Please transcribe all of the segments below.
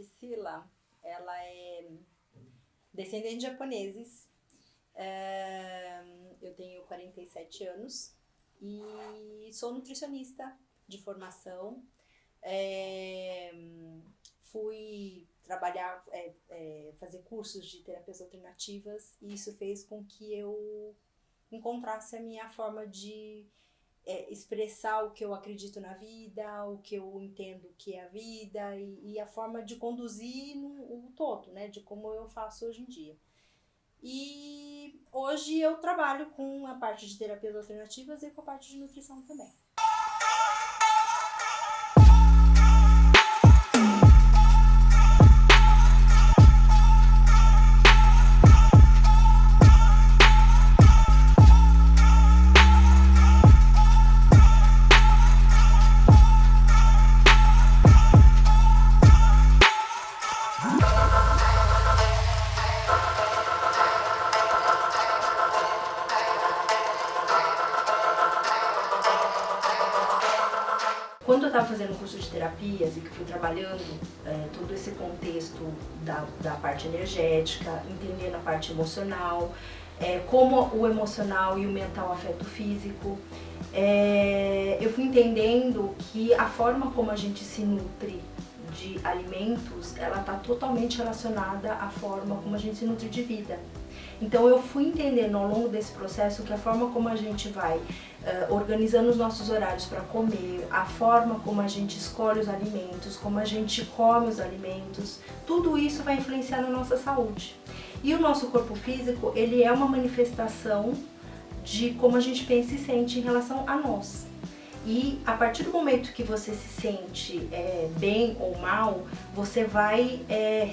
Priscila, ela é descendente de japoneses. Eu tenho 47 anos e sou nutricionista de formação. Fui trabalhar, fazer cursos de terapias alternativas, e isso fez com que eu encontrasse a minha forma de expressar o que eu acredito na vida, o que eu entendo que é a vida e a forma de conduzir o todo, né, de como eu faço hoje em dia. E hoje eu trabalho com a parte de terapias alternativas e com a parte de nutrição também. Quando eu estava fazendo o curso de terapias e que fui trabalhando todo esse contexto da parte energética, entendendo a parte emocional, como o emocional e o mental afetam o físico, eu fui entendendo que a forma como a gente se nutre de alimentos, ela está totalmente relacionada à forma como a gente se nutre de vida. Então eu fui entendendo ao longo desse processo que a forma como a gente vai organizando os nossos horários para comer, a forma como a gente escolhe os alimentos, como a gente come os alimentos, tudo isso vai influenciar na nossa saúde. E o nosso corpo físico, ele é uma manifestação de como a gente pensa e sente em relação a nós. E a partir do momento que você se sente bem ou mal, você vai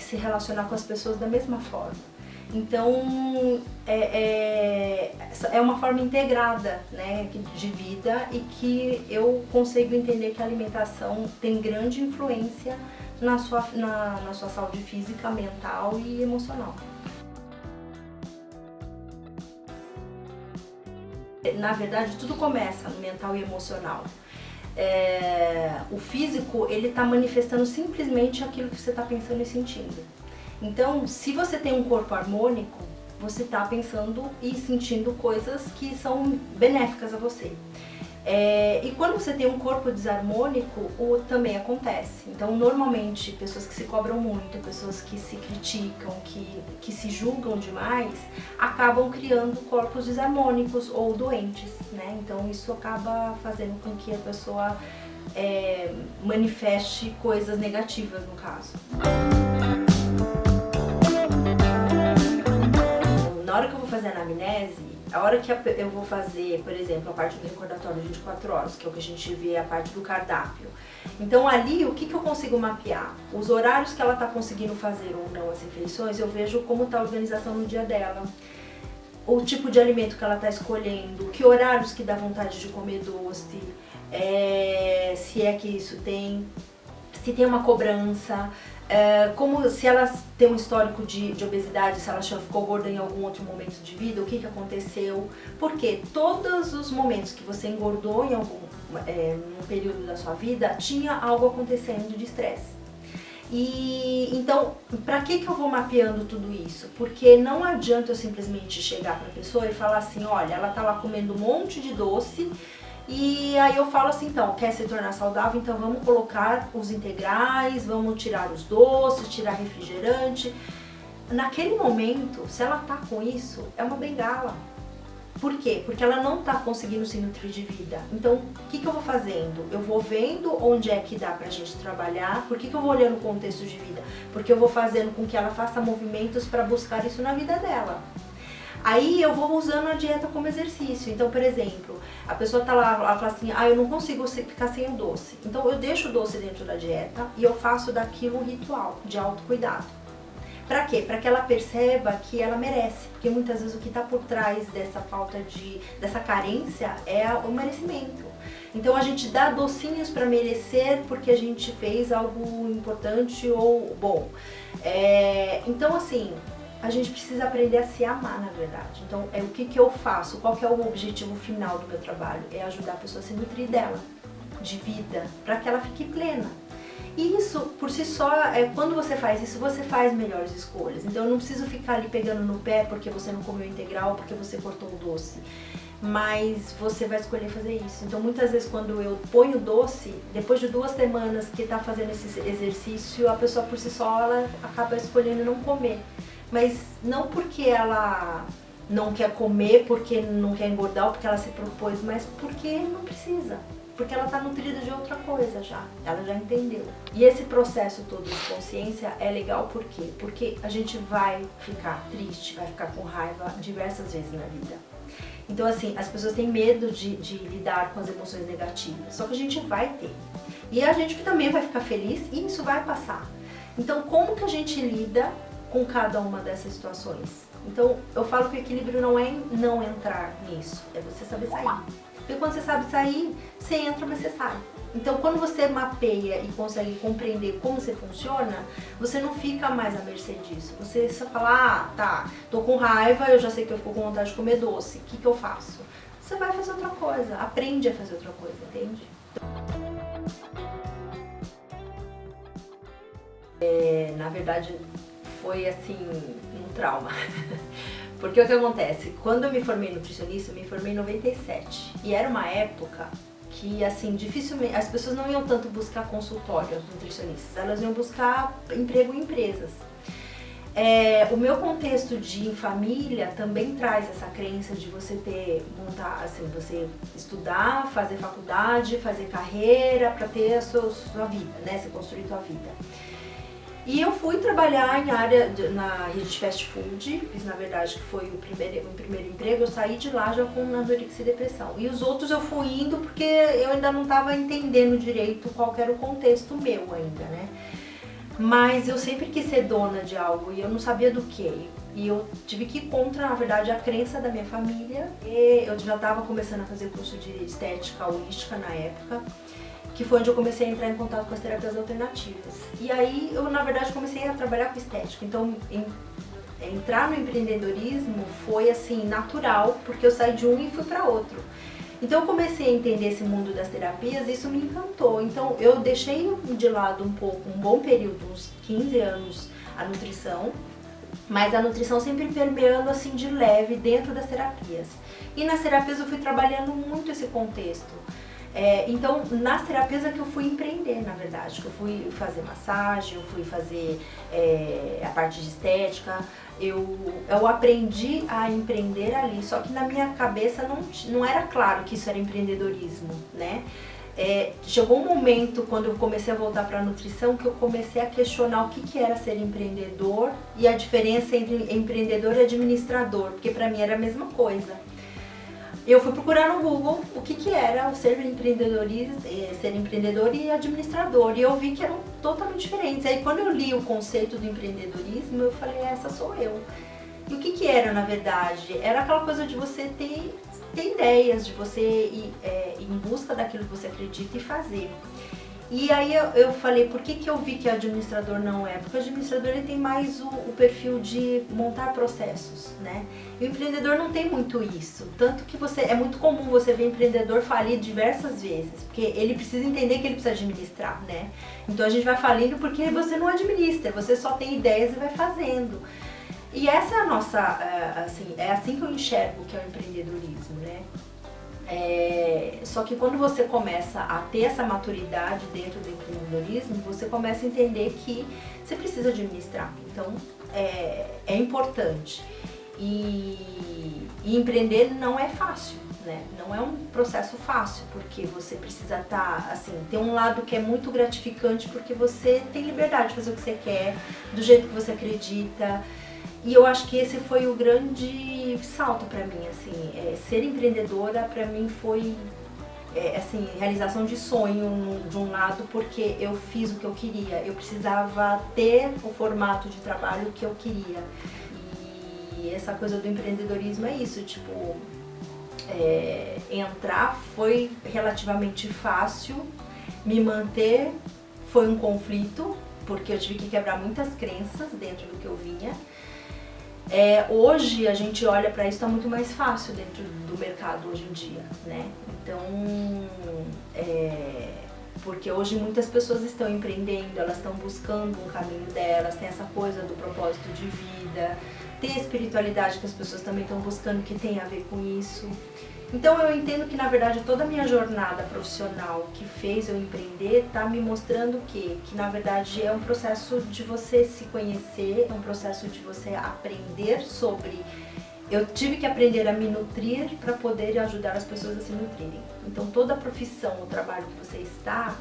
se relacionar com as pessoas da mesma forma. Então, é uma forma integrada, né, de vida, e que eu consigo entender que a alimentação tem grande influência na sua saúde física, mental e emocional. Na verdade, tudo começa no mental e emocional. O físico, ele está manifestando simplesmente aquilo que você está pensando e sentindo. Então, se você tem um corpo harmônico, você está pensando e sentindo coisas que são benéficas a você. E quando você tem um corpo desarmônico, também acontece. Então, normalmente, pessoas que se cobram muito, pessoas que se criticam, que se julgam demais, acabam criando corpos desarmônicos ou doentes, né? Então, isso acaba fazendo com que a pessoa manifeste coisas negativas, no caso. Na hora que eu vou fazer a anamnese, a hora que eu vou fazer, por exemplo, a parte do recordatório de 24 horas, que é o que a gente vê, a parte do cardápio. Então ali, o que eu consigo mapear? Os horários que ela está conseguindo fazer ou não as refeições, eu vejo como está a organização no dia dela. O tipo de alimento que ela está escolhendo, que horários que dá vontade de comer doce, se é que isso tem, se tem uma cobrança, como se ela tem um histórico de obesidade, se ela já ficou gorda em algum outro momento de vida, o que aconteceu, porque todos os momentos que você engordou em algum período da sua vida, tinha algo acontecendo de estresse. E então, para que eu vou mapeando tudo isso? Porque não adianta eu simplesmente chegar para a pessoa e falar assim, olha, ela tá lá comendo um monte de doce, e aí eu falo assim, então, quer se tornar saudável? Então vamos colocar os integrais, vamos tirar os doces, tirar refrigerante. Naquele momento, se ela tá com isso, é uma bengala. Por quê? Porque ela não tá conseguindo se nutrir de vida. Então, o que eu vou fazendo? Eu vou vendo onde é que dá pra gente trabalhar. Por que eu vou olhando o contexto de vida? Porque eu vou fazendo com que ela faça movimentos para buscar isso na vida dela. Aí eu vou usando a dieta como exercício. Então, por exemplo, a pessoa tá lá, ela fala assim, eu não consigo ficar sem o doce. Então eu deixo o doce dentro da dieta e eu faço daquilo um ritual de autocuidado. Pra quê? Pra que ela perceba que ela merece. Porque muitas vezes o que tá por trás dessa dessa carência é o merecimento. Então a gente dá docinhos pra merecer porque a gente fez algo importante ou bom. Então assim, a gente precisa aprender a se amar, na verdade. Então, o que eu faço? Qual que é o objetivo final do meu trabalho? É ajudar a pessoa a se nutrir dela, de vida, para que ela fique plena. E isso, por si só, quando você faz isso, você faz melhores escolhas. Então eu não preciso ficar ali pegando no pé porque você não comeu integral, porque você cortou o doce. Mas você vai escolher fazer isso. Então muitas vezes quando eu ponho doce, depois de 2 semanas que tá fazendo esse exercício, a pessoa por si só, ela acaba escolhendo não comer. Mas não porque ela não quer comer, porque não quer engordar ou porque ela se propôs, mas porque não precisa. Porque ela está nutrida de outra coisa já, ela já entendeu. E esse processo todo de consciência é legal por quê? Porque a gente vai ficar triste, vai ficar com raiva diversas vezes na vida. Então assim, as pessoas têm medo de lidar com as emoções negativas, só que a gente vai ter. E a gente também vai ficar feliz e isso vai passar. Então como que a gente lida com cada uma dessas situações? Então eu falo que o equilíbrio não é não entrar nisso, é você saber sair. Porque quando você sabe sair, você entra, mas você sai. Então, quando você mapeia e consegue compreender como você funciona, você não fica mais à mercê disso. Você só fala, ah, tá, tô com raiva, eu já sei que eu fico com vontade de comer doce, o que eu faço? Você vai fazer outra coisa, aprende a fazer outra coisa, entende? Na verdade, foi assim, um trauma. Porque o que acontece? Quando eu me formei nutricionista, eu me formei em 97. E era uma época que, assim, dificilmente... As pessoas não iam tanto buscar consultório, as nutricionistas. Elas iam buscar emprego em empresas. O meu contexto de família também traz essa crença de você montar, assim, você estudar, fazer faculdade, fazer carreira para ter a sua vida, né? Você construir a sua vida. E eu fui trabalhar na rede de fast food, fiz na verdade que foi o primeiro emprego, eu saí de lá já com anorexia e depressão. E os outros eu fui indo porque eu ainda não estava entendendo direito qual era o contexto meu ainda, né? Mas eu sempre quis ser dona de algo e eu não sabia do que. E eu tive que ir contra, na verdade, a crença da minha família. E eu já estava começando a fazer curso de estética holística na época, que foi onde eu comecei a entrar em contato com as terapias alternativas. E aí eu, na verdade, comecei a trabalhar com estética. Então, entrar no empreendedorismo foi assim, natural, porque eu saí de um e fui para outro. Então eu comecei a entender esse mundo das terapias e isso me encantou. Então eu deixei de lado um pouco, um bom período, uns 15 anos, a nutrição, mas a nutrição sempre permeando assim de leve dentro das terapias. E nas terapias eu fui trabalhando muito esse contexto. Então, nas terapias é que eu fui empreender, na verdade, que eu fui fazer massagem, eu fui fazer a parte de estética, eu aprendi a empreender ali, só que na minha cabeça não era claro que isso era empreendedorismo, né? Chegou um momento, quando eu comecei a voltar para a nutrição, que eu comecei a questionar o que era ser empreendedor e a diferença entre empreendedor e administrador, porque para mim era a mesma coisa. Eu fui procurar no Google o que era o ser empreendedor e administrador, e eu vi que eram totalmente diferentes. Aí quando eu li o conceito do empreendedorismo, eu falei, essa sou eu. E o que era, na verdade? Era aquela coisa de você ter ideias, de você ir em busca daquilo que você acredita e fazer. E aí eu falei, por que eu vi que o administrador não é? Porque o administrador ele tem mais o perfil de montar processos, né? E o empreendedor não tem muito isso. Tanto que é muito comum você ver empreendedor falir diversas vezes, porque ele precisa entender que ele precisa administrar, né? Então a gente vai falindo porque você não administra, você só tem ideias e vai fazendo. E essa é a nossa, assim, é assim que eu enxergo que é o empreendedorismo, né? Só que quando você começa a ter essa maturidade dentro do empreendedorismo, você começa a entender que você precisa administrar. Então, é importante. E empreender não é fácil, né? Não é um processo fácil, porque você precisa ter um lado que é muito gratificante, porque você tem liberdade de fazer o que você quer, do jeito que você acredita. E eu acho que esse foi o grande salto para mim, assim, ser empreendedora para mim foi, assim, realização de sonho de um lado, porque eu fiz o que eu queria, eu precisava ter o formato de trabalho que eu queria. E essa coisa do empreendedorismo é isso, tipo, entrar foi relativamente fácil, me manter foi um conflito, porque eu tive que quebrar muitas crenças dentro do que eu vinha. Hoje a gente olha para isso, está muito mais fácil dentro do mercado hoje em dia, né? Então, Porque hoje muitas pessoas estão empreendendo, elas estão buscando um caminho delas, tem essa coisa do propósito de vida, tem a espiritualidade que as pessoas também estão buscando, que tem a ver com isso. Então eu entendo que, na verdade, toda a minha jornada profissional que fez eu empreender está me mostrando que na verdade é um processo de você se conhecer, é um processo de você aprender sobre... Eu tive que aprender a me nutrir para poder ajudar as pessoas a se nutrirem. Então toda a profissão, o trabalho que você está,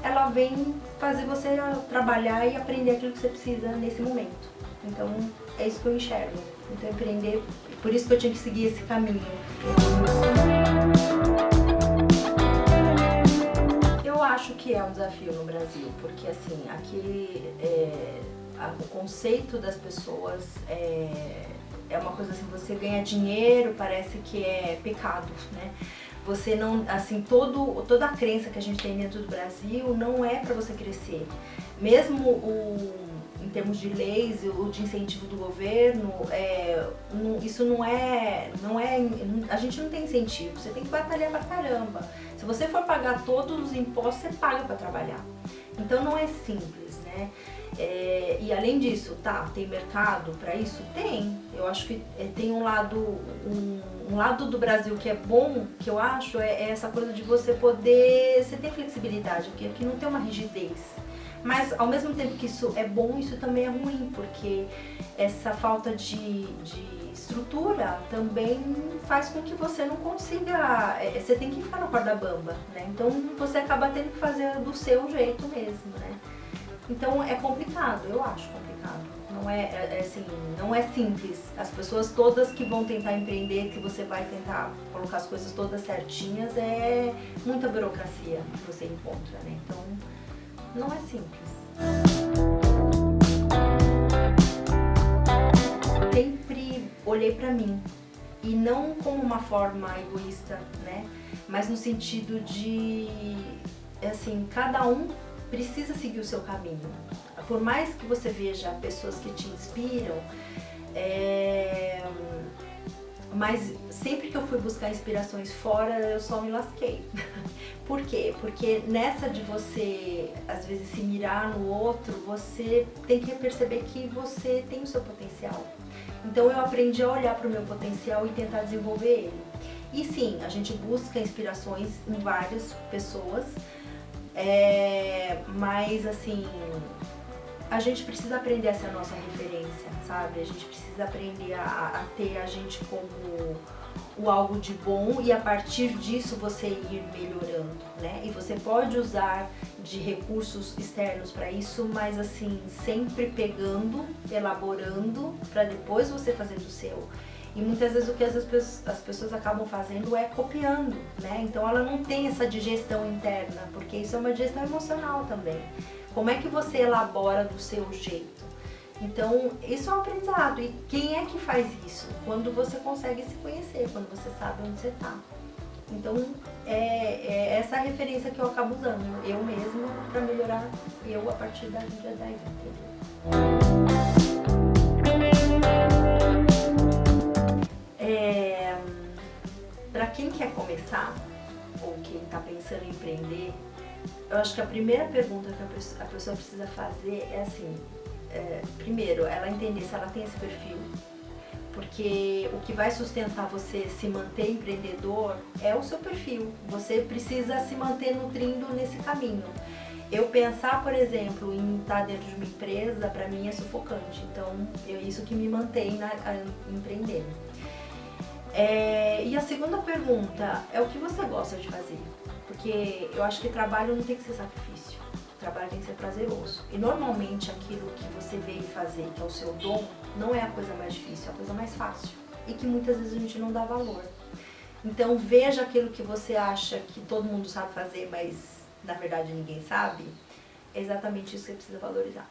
ela vem fazer você trabalhar e aprender aquilo que você precisa nesse momento. Então é isso que eu enxergo. Então empreender, por isso que eu tinha que seguir esse caminho. Eu acho que é um desafio no Brasil, porque assim, aqui o conceito das pessoas é uma coisa assim, você ganha dinheiro, parece que é pecado, né? Você não, assim, toda a crença que a gente tem dentro do Brasil não é para você crescer. Mesmo em termos de leis, o de incentivo do governo, isso não é, a gente não tem incentivo, você tem que batalhar pra caramba. Se você for pagar todos os impostos, você paga para trabalhar. Então não é simples, né? E além disso, tem mercado para isso? Tem. Eu acho que tem um lado do Brasil que é bom, que eu acho, é essa coisa de você ter flexibilidade, porque aqui não tem uma rigidez. Mas ao mesmo tempo que isso é bom, isso também é ruim, porque essa falta de estrutura também faz com que você não consiga, você tem que ficar na corda bamba, né? Então você acaba tendo que fazer do seu jeito mesmo, né? Então é complicado, eu acho complicado. Não é simples. As pessoas todas que vão tentar empreender, que você vai tentar colocar as coisas todas certinhas, é muita burocracia que você encontra, né? Então não é simples. Sempre olhei pra mim, e não como uma forma egoísta, né? Mas no sentido de, assim, cada um precisa seguir o seu caminho. Por mais que você veja pessoas que te inspiram, mas sempre que eu fui buscar inspirações fora, eu só me lasquei. Por quê? Porque nessa de você, às vezes, se mirar no outro, você tem que perceber que você tem o seu potencial. Então eu aprendi a olhar para o meu potencial e tentar desenvolver ele. E sim, a gente busca inspirações em várias pessoas, mas assim, a gente precisa aprender a ser a nossa referência, sabe? A gente precisa aprender a ter a gente como o algo de bom, e a partir disso você ir melhorando, né? E você pode usar de recursos externos para isso, mas assim, sempre pegando, elaborando, para depois você fazer do seu. E muitas vezes o que as pessoas acabam fazendo é copiando, né? Então ela não tem essa digestão interna, porque isso é uma digestão emocional também. Como é que você elabora do seu jeito? Então isso é um aprendizado. E quem é que faz isso? Quando você consegue se conhecer, quando você sabe onde você está. Então é essa referência que eu acabo usando, eu mesma, para melhorar eu a partir daí, entendeu? Para quem quer começar, ou quem está pensando em empreender, eu acho que a primeira pergunta que a pessoa precisa fazer é assim, primeiro, ela entender se ela tem esse perfil, porque o que vai sustentar você se manter empreendedor é o seu perfil. Você precisa se manter nutrindo nesse caminho. Eu pensar, por exemplo, em estar dentro de uma empresa, para mim é sufocante. Então, isso que me mantém empreendendo. E a segunda pergunta é o que você gosta de fazer. Porque eu acho que trabalho não tem que ser sacrifício. O trabalho tem que ser prazeroso. E normalmente aquilo que você veio fazer, que é o seu dom, não é a coisa mais difícil, é a coisa mais fácil. E que muitas vezes a gente não dá valor. Então veja aquilo que você acha que todo mundo sabe fazer, mas na verdade ninguém sabe. É exatamente isso que você precisa valorizar.